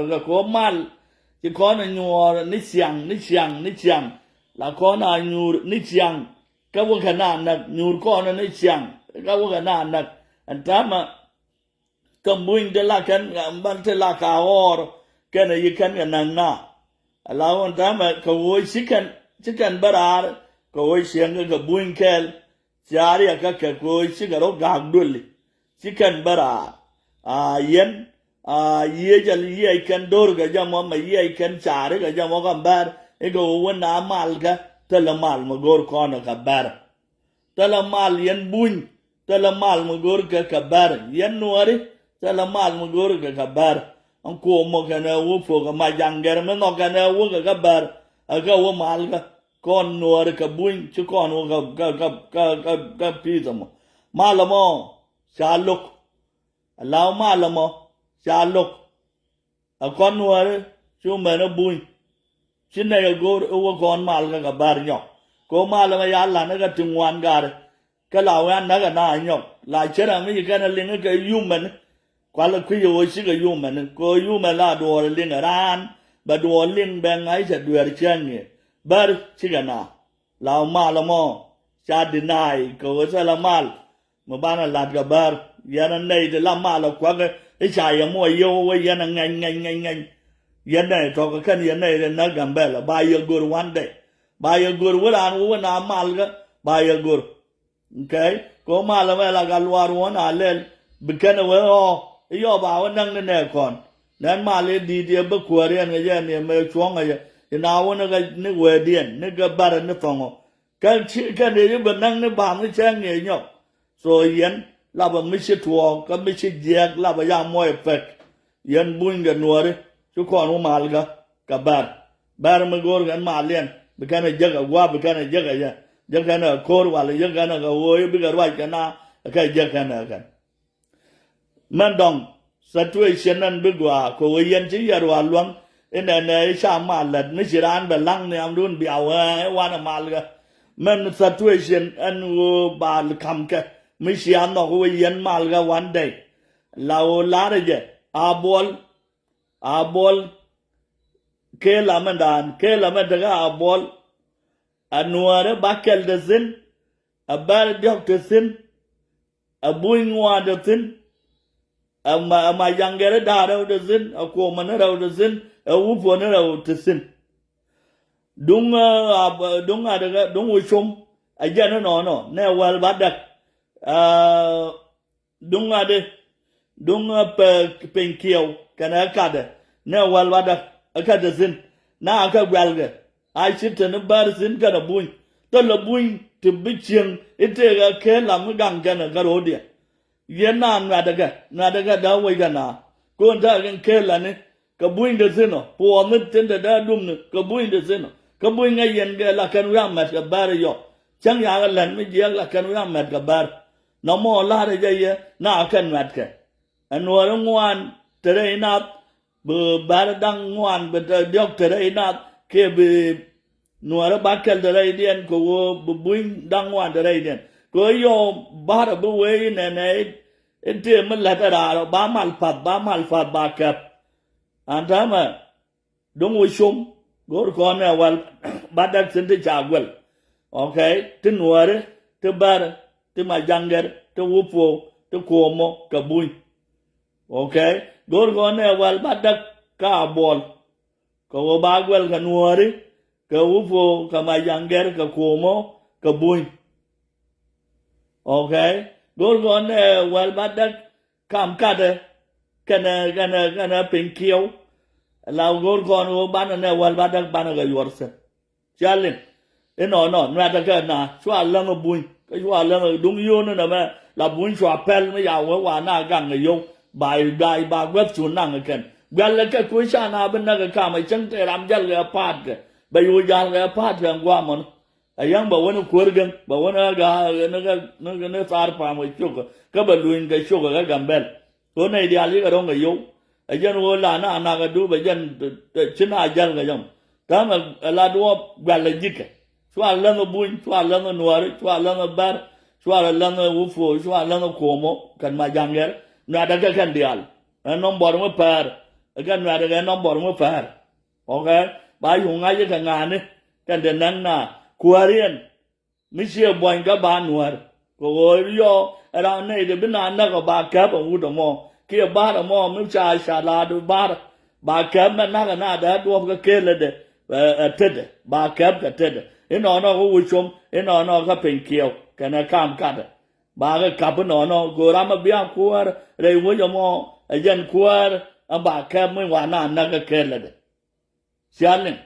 ga ko mal ti ko na nyor ni siang la ko na nyur ni siang ka wo kana na nyur ko na ni siang ka wo kana na antama kamuin de la kan ban te la ka or kana yikan na na alaw antama ka wo chikan barar ko wo siang ga buin kel jari ka ko sigaro ga dulli chikan barar yen ye jal ye kan dor ga jamo ma ye kan chare ga jamo ga bar e go wona mal ga tala mal ma gor kono ka bar tala mal yen buñ tala mal ma gor ka bar yen nuari tala mal ma gor ka bar an ko mo kana wo fo ga ma janger me no kana wo ga bar aga wo mal ga kon nuari ka buñ ci kon wo ga pizamo malamo shaluk alaw malamo shaluk a kon nuari chu mena buñ chin na gor wo kon mal ga bar nyo ko mal ma ya la na ga tingwan gar ka la wa na ga na nyo la chera mi ga na ling ga yumen kwa la ku yo shi ga yumen ko yumen la do ling ran ba do ling ben ai cha duer chen ni bar chi ga na la mal mo cha dinai ko sa la mal mo ba na la ga bar ya na nei de la mal kwa ga e cha ya mo yo we ya na ngai yen này to ka kan yen này na gambela ba ya gur one day ba ya gur wala wo na mal ga ba ya gur okay ko mal ma la ga luar won alel bikan we o yo ba won nang ne kon nan mal di ba ko ren ga yen ne me chong ga na won ga ne we dien ne ga bar ne fongo kan chi kan ne ba nang ne ba mi chang ne nyo so yen la ba mi chi tuo ka mi chi jek la ba ya mo effect yen bun ga nuore chú con của mal cả bar mà gor gan mal liền bị cái này giấc qua bị cái này giấc cái này cor qua là giấc cái này cái ôi bị cái loại cái na cái giấc cái này cái mình đồng situation anh bị qua cô ấy yên chỉ giờ qua luôn nên này sao mal lật mới chỉ ăn bể lăng này anh luôn biểu qua là mal cái mình situation anh bà cầm cái mới chỉ ăn nó cô ấy yên mal cái one day lâu lá đấy chứ abol ke lamandan ke lamadaga abol anuare bakel de zin abar jok de zin abuingwa de zin ama yangere da de zin ako mana de zin awufo na de zin dunga daga dungu chum ajana no ne wal badak dunga penkiyo kana kada ne walwada akada zin na aka gwalga ai chita ne bar zin kana buñ to la buñ to biching ite ga ke lam gang kana garodia yena na daga da wai gana ko nda gan ke la ne ka buñ de zino po mit tin da dum ne ka buñ de zino ka buñ ga yen ga la kan ram mat ka bar yo chang ya ga lan mi je la kan ram mat ka bar no mo la de ye na kan mat ka anwar ngwan tere inat be baradang ngwan be diok tere inat ke be nuara bakel tere idien ko be buin dang ngwan tere idien ko yo bara be we ne ente men la tara ba mal fat ba kap antama dong we shum gor ko ne wal badak sente chagwel okay tin nuare te bar te ma janger te wupo te komo ka buin okay gor gone wal badak ka bol ko bagwel ka nuari ka ufo ka mayanger ka komo ka buin okay gor gone wal badak kam kade kana penkiyo la gor gone wo banane wal badak banaga yorse chalin no nata ka na chwa lang buin ka chwa lang dung yo na ma la buin chwa pel ma ya wa na gang yo bài ba web chuan nang ken gal ka ku cha na ben na ka mai chang te ram jal ga pat ke ba yu jal ga pat yang gwa mon ayang ba wona kurgan ba wona ga na sar pa mo chuk ka ba luin ga chuk ga gambel ko nei dia li ga dong ga yu ajan wo la na ga du ba jan chin a jal ga yam ta ma la do gal la jike chwa la no buin chwa la no nuar chwa la no bar chwa la no ufo chwa la no komo kan ma janger na daga kan dial non bor mo par kan wa de no bor mo far okay ba yu nga je ka nga ne kan de nan na kuarien mi che boin ka ba nuar ko yo ra ne de bina na ko ba ka ba u do mo kia ba da mo mi cha sha la do ba ka na na da do ka ke le de tede ba ka ka tede ino no ko wu chom ino no ka pen kiao kana kam ka de ba ga ka no no go ra ma bia kuar re wo yo mo ajen kuar ba ka mi wa na ka ke le de sianin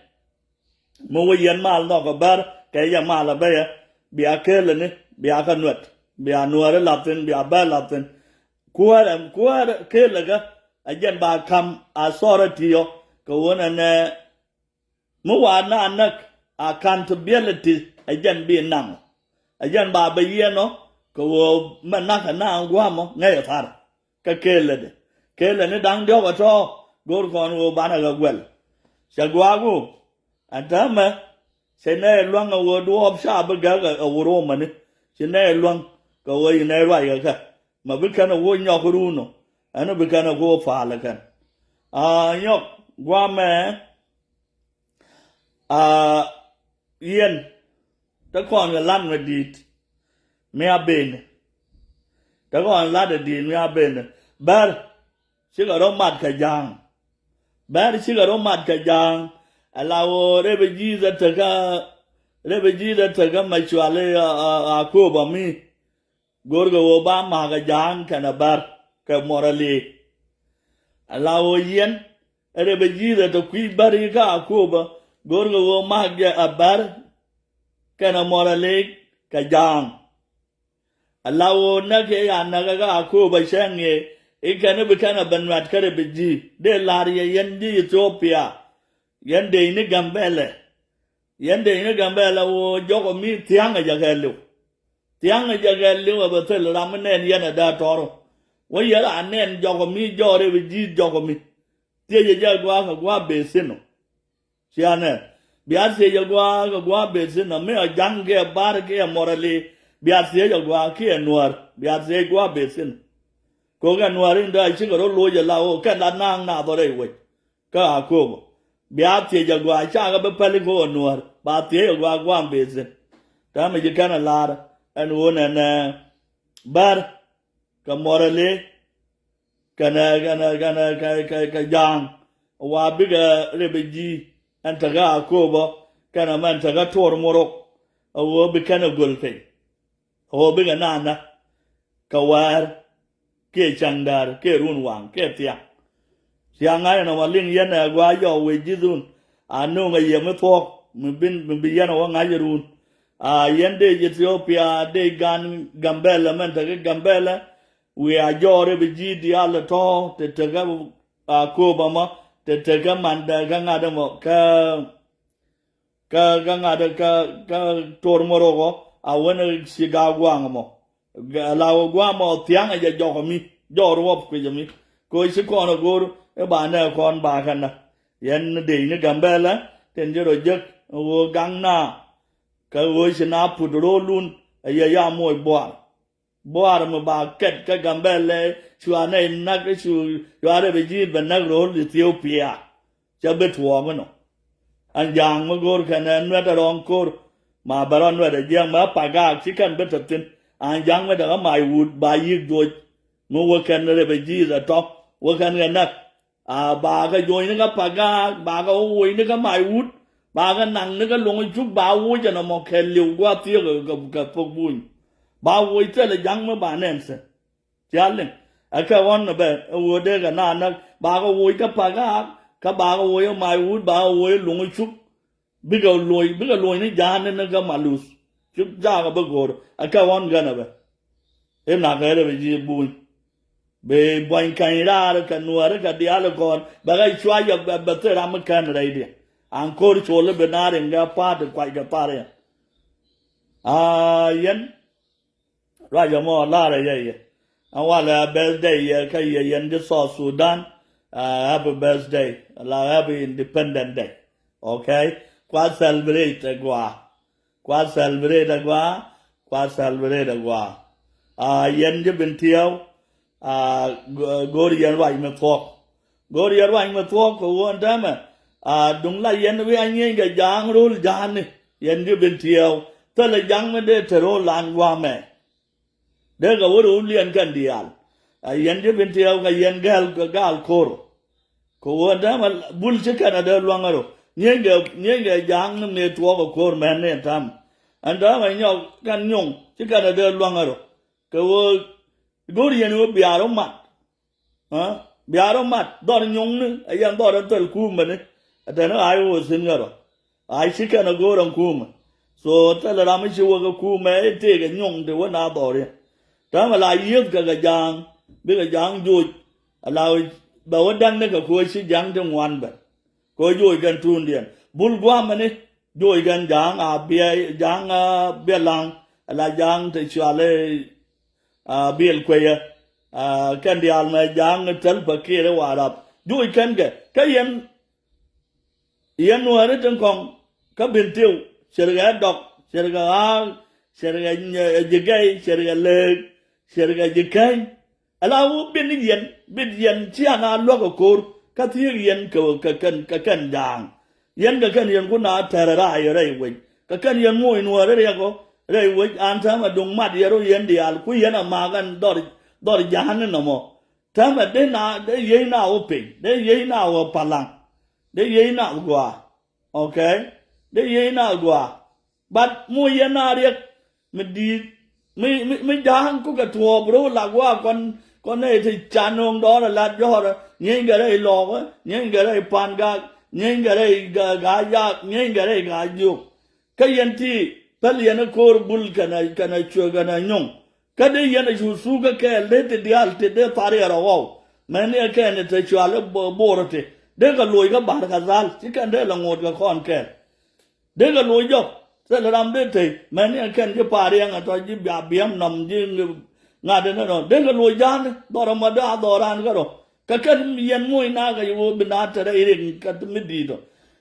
mo wo yen mal no ko bar ke ya mala ba ya bia ke le ne bia ka nuat bia nuare lapten bia ba lapten kuar ke le ga ajen ba kam authority yo ko wona ne mo wa na accountability ajen bi nang ajen ba ba ye no ko man na gwa mo ngai thar ka ke le ne dang dio ko to gor kon wo ba na ga gwel sa gwa go atama se ne luang wo do ob sha ba ga wo ro ma ne se ne luang ko wo ne ra ga ka ma bi kana wo nya ko ru no ana bi kana go fa la kan nyok gwa me yen ta kon ga lan ma dit me aben ta kon la de din me aben bar si ga ro mat ka jang bar si ga ro mat ka jang alawo rebe jiza ta ga ma chwale a ko ba mi gorgo wo ba ma ga jang kana bar ka morale alawo yen rebe jiza ta kui bar ga ko ba gorgo wo ma ga abar kana morale ka jang alawo na ke ya na ga ko ba shange ikana bi kana banwat kare bi ji de lariya yendi Ethiopia yende ni gambele wo jogo mi tianga jagelu wa batel ramanen yana da toro wo yara anen jogo mi jore bi ji jogo mi tie jagwa ka gwa besino siane biase jagwa ka gwa besino me jange barke morale biase jagwa ki Nuer biase gwa besino ko ga Nuerin da chi ko lo je la o ka na nang na do re we ka ko bia tie jagwa cha ga be pali ko Nuer ba tie jagwa gwa besino ta me je kana lar an wona na bar ka morale kana ka jang wa biga rebeji an taga akobo kana man taga tor morok wo bi kana golfe wo biga nana kawar ke chandar ke runwang ke tia sianga na walin yana gwa yo we jidun anu nga yeme thok mbin yana wa nga yerun yende Ethiopia de gambela man taga gambela we are jore bi di ala to te taga ko bama te taga manda ganga da mo ka ganga da ka tormorogo a wona siga gwang mo la gwa mo tianga ja jogo mi joro wop ko jami ko isi ko no gor e ba na kon ba kana yen de ni gambela ten joro jek wo gangna ka wo sina pudro lun ya mo boar mo ba ket ka gambele chuane na ke chu yare be ji ben na ro Ethiopia ja betwo mo no anjang mo gor kana nwa da ron kor ma baron wa da jang ma paga chikan betatin anjang ma da mai wood ba yi do mo wo kan re be ji da top wo kan ga nak ba ga join ga paga ba ga wo ni ga mai wood ba ga nang ni ga long chu ba wo ja no mo ken liu gwa ti ga pok bun ba wo ite le jang ma ba nen se jalin aka won be wo de ga na ba ga wo ka paga ka ba ga wo mai wood ba wo long chu biga loy ni jan na ga malus chu ja ga ba gor aka won ga na be em na ga re be ji bun be boin kan ra ka Nuer ka dial kon ba ga chwa ya ba te ram kan ra ide ankor chole be na renga pa de kwai ga pare yen ra ya mo la ra ye awala birthday ya ka yen de so Sudan happy birthday la happy independent day okay kwa celebrate gwa yen je bin tiao gor yen wai me thok gori yarwa ma to ko won dama dung la yen we anyen ga jang rul jan yen ju bin tiao ta la jang me de tero lan wa me de ga wo lien kan dial yen ju bin tiao ga yen gal kor ko won dama bul che kana de luangaro nyenge jang ne to ko kor men ne tam anda ma nyok kan nyong che kana de luangaro ko wo gori yen wo biaro mat biaro mat dor nyong ne ayan dor tel ku me atana ayo singaro ai shikana goran kuma so tala rama shi waga kuma te ga nyong de wana dore tama la yib ga jang bi ga jang jo ala ba wadan ne ga ko shi jang de wan ba ko jo gan tun dia bul gwa mane jo gan jang a bi jang a bi lang ala jang te chale a bil kwaya kan dial ma jang tel ba kire warap jo kan ga kayen yen nuare ten kong ka bintiu serga dok serga al serga jegay serga leg serga jekay ala u bin yen chiana lo ko ka thi yen ko ka kan dang yen ka kan yen kuna terara ay rei we ka kan yen moy nuare re ko rei we an ta ma dung mat yero yen dial ku yen ma gan dor jahan no mo ta ma de na de yen na o pe de yen na o palang de ye na gwa okay de ye na gwa but mu ye na riek mi di mi jang ku ka tuo bro la gwa kon ne ti chanong do la jo nyen ga re lo nyen ga re pan ga nyen ga re ga ya nyen ga re ga ju ka yen ti pel yen ko bul kana chu ga na nyong ka de yen ju su ga ke le te dial te de tare ra wo men ne ke ne te chu ala bo te de ga loy ga bar ga zal ti kan de la ngot ga kon ke de ga loy jo se la ram de te men ne ken je pa re nga to ji bia biam nam ji nga de no de ga loy jan do ra ma da do ran ga ro ka kan yen moy na ga yo bina ta re rin ka mi di do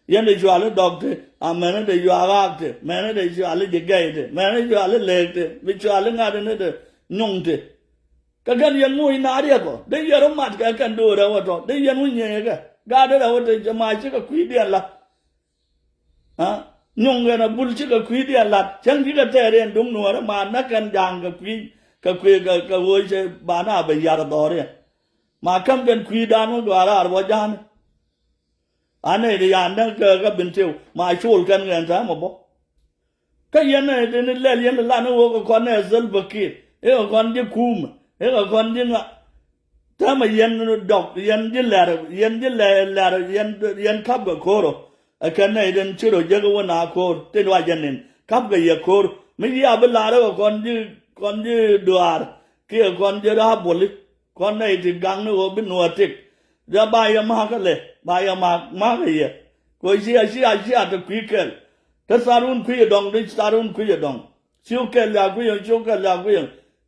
yen de jo ala dog te a men de jo ala te men de jo ala je ga te men de jo ala le te mi jo ala nga de ne de nyong te ka kan yen moy na re ko de yero mat ka kan do ra wa to de yen mu nye ga gada da wata jama'a cika kwidi Allah nyong ga na bul cika kwidi Allah can cika tere dung nuwar ma na kan jang ka kwi ka wo ce ba na ba yar dore ma kam kan kwida no gwara arwa jan ane de yan da ka bintiu ma shul kan gan ta mo bo ka yana de ne le yan la no wo ko ne zal bakir e ko kon de kum e ko kon de nga ta ma yen dok yen ji ler yen kap ga koro akan ne den chiro jago wana kor te wa janin kap ga ye kor mi ya ba la ro kon ji duar ki kon ji ra bol kon ne ti gang no bin no tik ja ba ya ma ka le ba ya ma ga ye ko si ta kwi kel ta sarun kwi dong de sarun kwi dong siu kel ya kwi siu kel ya kwi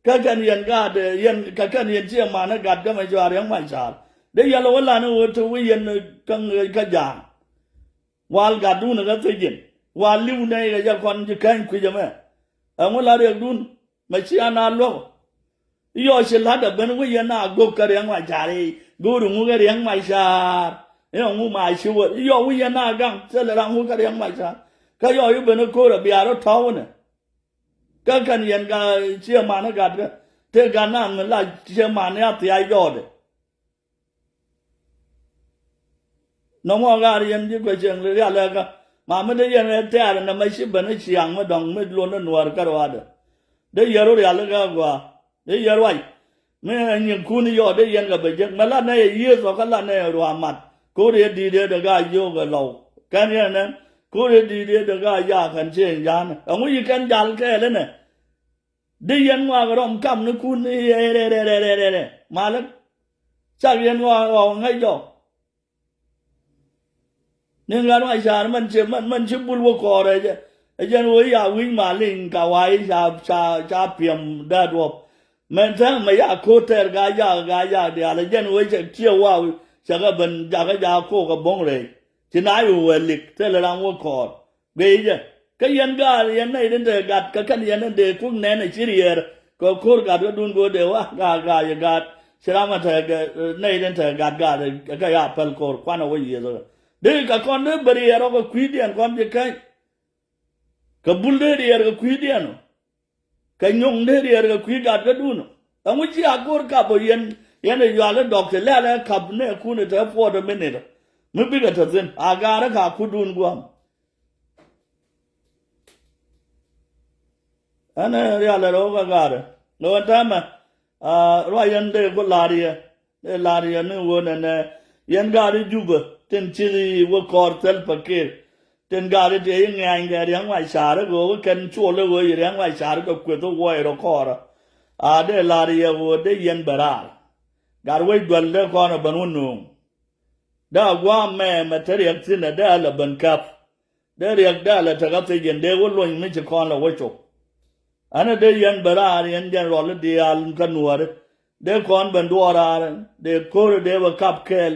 ka kan yen ga de yen ka kan yen che ma na gat ga ma jwa yang ma sar de ya lo la no to wi yen kan ka ja wal ga du na ga to yin wal liu ne ga ja kon ji kan ku ja ma ang la re dun ma chi ana lo yo che la da ben wi yen na go ka yang ma ja re go ru ngu ga yang ma sar yo ngu ma chi wo yo wi yen na gang se la ngu ka yang ma sar ka yo yu ben ko ra bia ro thaw ne ka kan yen ga che ma na ga te ga na ng la che ma na ti ai yo de no mo ga yen ji ko chen le ya la ga ma me de yen te ar na ma shi ban chi yang ma dong me lo na nuar ka wa de yero ya la ga wa de yero ai me nyin ku ni yo de yen ga ba je ma la na ye so ka la na ro mat ko de di de ga yo ga lo kan yen na ko de di de ga ya kan chen ya na ang yi kan jal ke le ne de yen wa ga rom kam nu ku ni re ma la cha yen wa ngai yo nên là nói sao mình chỉ bul vô cò rồi chứ cho nên giờ win mà linh cả vài sa piệm đa đuộc mình thấy mấy giờ cô ter gái giờ thì là cho nên sẽ chiêu vào sẽ cái bên giờ cô cái bông rồi chỉ nói về lịch thế là làm vô cò bây giờ cái yên này đến để gạt cái yên đến để cũng nên là chỉ riêng có cô gạt cái đun cô đều gạt Sirama ta nei den ta gad ka ya pel kor kwana wo ye zo de ka kon de bari yaro ko kwidian kon je kai ka bulde de yaro kwidian ka nyong de yaro ka kwi gad ka duno amu ji agor ka bo yen ne yale doctor la kab ne ku ne ta for the minute mu bi ga ta zin agara ka kudun gwam ana yale ro ga gara no tama Ryan de go laria ne wona ne yan gari juba ten chili wo kortel pakir ten gari de ngai ngai yang mai sare go ken chole go yang mai sare go kweto wo ro kora de laria wo de yan barar garwe dwalle kono banunu da gwa me material tin da la ban kap de riak da la tagate yen de wo lo mi che kono wo chok ana de yan barar yan jan rol de al kanuar de kon ban duara de kor de wa kap kel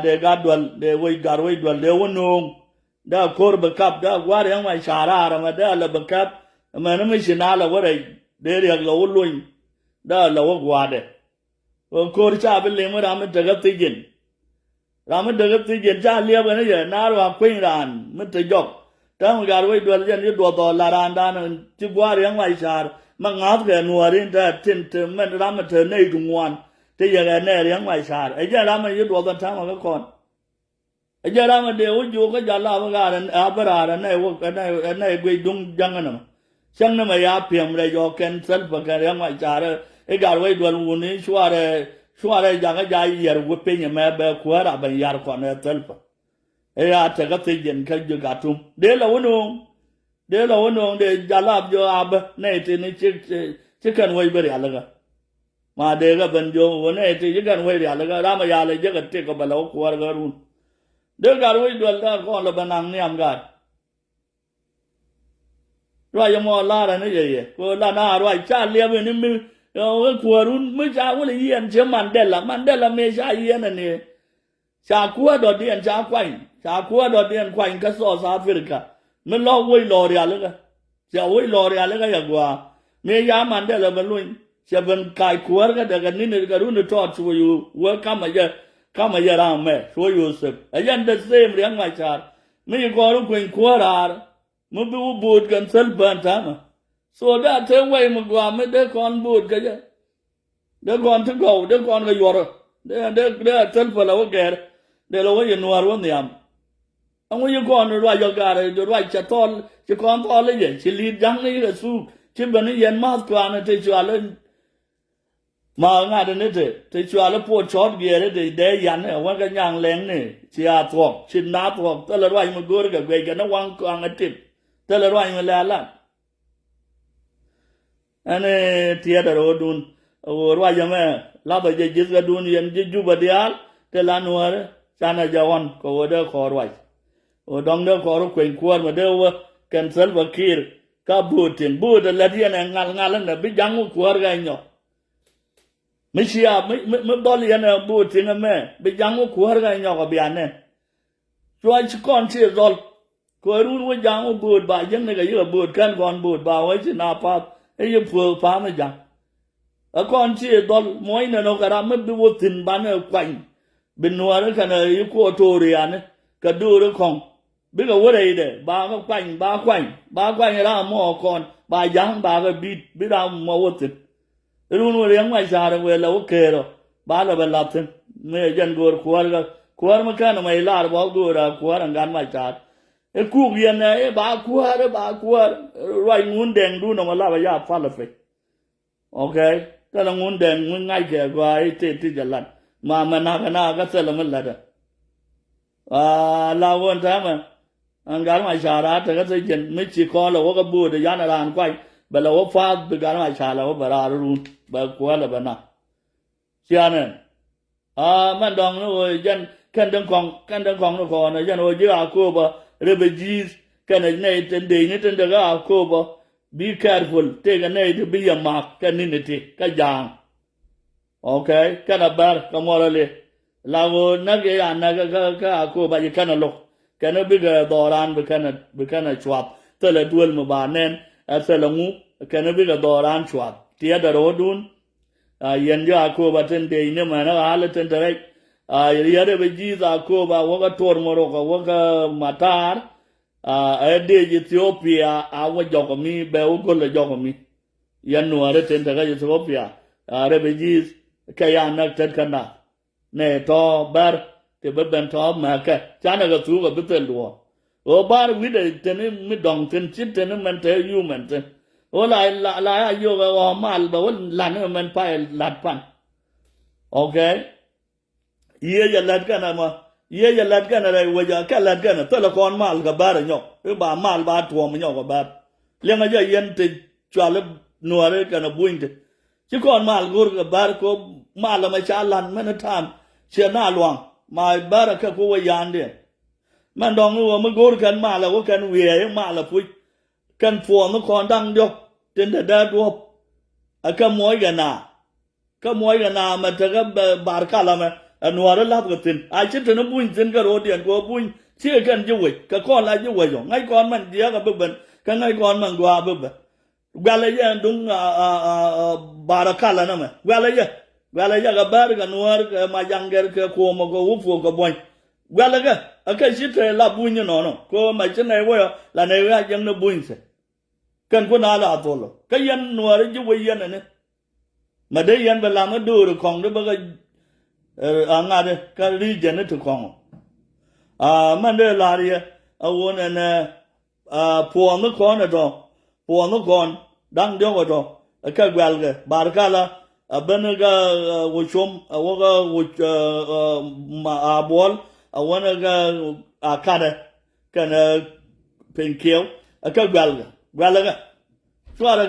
de gadwal de we garwe dwal de wonu da kor ba kap da war yang mai shara ma da la ba kap ma na mi shinala wore de riak lo luin da la wo gwade o kor cha be le ma ram daga tijin cha le ba ne ya na ro kwin ran mi te jok tang garwe dwal jan yu do la ran da na ti war yang mai shar ma ngat ge nuarin da tin te men ram te nei du ngwan te ya ga ne yang mai shar e ja ram yu do ta ma ka kon e ja ram de u ju ka ja la ba ga ran a ba ra ne wo ne gwe dung jang na chang na ma ya piem re yo ken sel ba ga yang mai shar e garwe dwal u ni shware ja ga ja yer wo pe nya ma ba ku ra ba yar ko ne sel pa e ya ta ga te jen ka ju ga tum de la wono de jalab jo ab ne te ni chi kan wai bari alaga ma de ga ban jo ne te chi kan wai alaga ra ma ya le je ga te ko balo ko war ga run de ga wai dwal da ko la banang ni am ga ra yo mo la ra ne ye ko la na ra cha le be ni mi ko run mi cha wo le yen che mandela me cha yen ne cha ku do dien cha kwai ka so sa afrikaมันล้อวิ่งลอเรียเลยก็จะวิ่งลอเรียเลยก็อย่างว่าเมียยามันได้แล้วมันลุยจะเป็นกายขวดก็แต่กันนี่เนี่ยก็รู้เนี่ยทอดช่วยอยู่ว่าข้ามาเยอะร่างแม่ช่วยอยู่สึกไอ้ยันเด็กเสียมเลี้ยงไม่ชาไม่ยังก็รู้เป็นขวดอะไรมันไปอุบูดกันเซลเบิร์นท่ามาส่วนด้านเทวายมันกว่าไม่ได้ก่อนบูดก็จะเด็กก่อนถึงเขาเด็กก่อนก็อยู่เด็กเซลเบิร์นเราก็แก่เด็กเราก็ยังนัวร้อนเนี่ยอันว่ายังก่อนรวยยากาเลยรวยจะตอนจะก่อนตอนเลยยังชิลีดังนี่ก็สู้ชิบันนี่ยันมากกว่านะที่ชัวร์เลยมางานนี้ที่ชัวร์แล้วปวดช็อตเกียร์เลยเดียยันเนี่ยว่ากันยังแรงนี่เชียร์ตอกชินน้าตอกแต่ละรวยมันกูเรื่องเกี่ยวกับนักวางกลางอาทิตย์แต่ละรวยมันแล้วล่ะอันนี้เทียดเราดูนรวยยังไงลาบจะจิตก็ดูนยันจิตจูบเดียร์แต่ละนัวเลยชาณจาวันก็ว่าเด้อขอรวยดองเด้อขอรู้เกรงควรมาเด้อว่าแคนเซิลว่าคีร์ก็บูดละที่นั่นงานแล้วเนี่ยไปยังว่าควรกันเนาะไม่เชื่อไม่ตอนเรียนเนี่ยบูดถึงแม่ไปยังว่าควรกันเนาะกับเบียนเนี่ยช่วยก่อนเชื่อรอควรรู้ว่ายังว่าบูดบ่ายังเนี่ยก็เยอะบูดกันก่อนบูดบ่าไว้ที่นาพาไอ้ยังเฟื่องฟ้าไม่ยังก่อนเชื่อตอนมวยเนี่ยเราก็ทำไม่ไปบูดถึงบ้านเนี่ยกวนเป็นนัวแล้วกันเลยยังกลัวตัวเรียนเนี่ยก็ดูเรื่องของบิกว่าอะไรเด้บาก็กวนบาควนเราหม้อก่อนบายังบาก็บีดเราหม้อวัดรู้ว่าเรื่องไม่ใช่เวลาโอเคหรอบาเราเป็นลับถึงเมื่อยันกูขวานมันแค่ไม่ลาดบอกดูเราขวานงานไม่จัดไอ้คู่เรียนเนี่ยบาขวานไรงุนแดงดูน้องมาลาบยาฟ้าละเฟกโอเคถ้าเรางุนแดงมันง่ายแก่กว่าไอ้เตที่จะลัดมามันนักก็เสร็จแล้วมันลัดลาวันทั้งมันอันการไม่ชาระแต่ก็จะเห็นไม่ชีคอเราก็บูดยานารานกวยเบลว่าฟ้าเป็นการไม่ชาเราบารารุนเบลกว่าเราบ้านะเชียร์เนี่ยมันดองนู้นยันกันดังของนครนะยันโอ้ยอาคูบะเรเบจีสกันในเต็นเดย์นี่เต็นเดย์อาคูบะ be careful เตกันในที่บียมากันนี่นี่กันยางโอเคกันอับบาร์กันมอร์เลยลาวนักยานักก็อาคูบะยิ่งกันลกกันบิกดอรานบิกันชวบแต่ละดวลมาบานเนนแต่ละงูกันบิกดอรานชวบที่จะรอดูน yen ja ko ba ten de ne ma na hala ten tere yare be ji za ko ba waka tor moro ka waka matar de Ethiopia wa jokomi be o gol jokomi yan nuare ten tere Ethiopia refugees kayana tet kana ne to bar te be ben to ma ka chana ga tu ga bitel do o bar wi de ten mi dong ten chit ten man te human ten o la yo ga o mal ba won lan man pa lat pan okay ye ya lat kana ma ye ya lat kana re wa ja ka lat kana to la kon mal ga bar nyo e ba mal ba to mo nyo ga bar le nga ja yen te chwale nuare kana buinte chỉ còn mal gur ga bar ko mal ma cha lan man tam che na luang mai bar ka ko yan de man dong wo ma gur kan mal wo kan we mal pu kan fu ma kon dang dok ten da do a ka moy ga na ma ta ga bar ka la ma nuar la ga tin ai che ten buin tin ga ro dian ko buin che kan ju we ka kon la ju we yo ngai kon man dia ga ben ka ngai kon man gwa ben Galaya dung barakala nama. Galaya ga bar ga nuar ga majanger ka ko mo go ufo ga boy. Galaga aka shite la bunyo no ko ma chene wo la ne ga jang no bunse. Kan ko na la tolo. Ka yan nuar ju we yan ne. Ma de yan ba la ma dur kong de ba ga anga de ka ri jene to kong. Man de la ri a wona na po no ko na do. Po no kon dang dio go do ka gwalge barkala abenaga wo chom awoga wo ma abol awana ga akada kana penkiel ka gwalge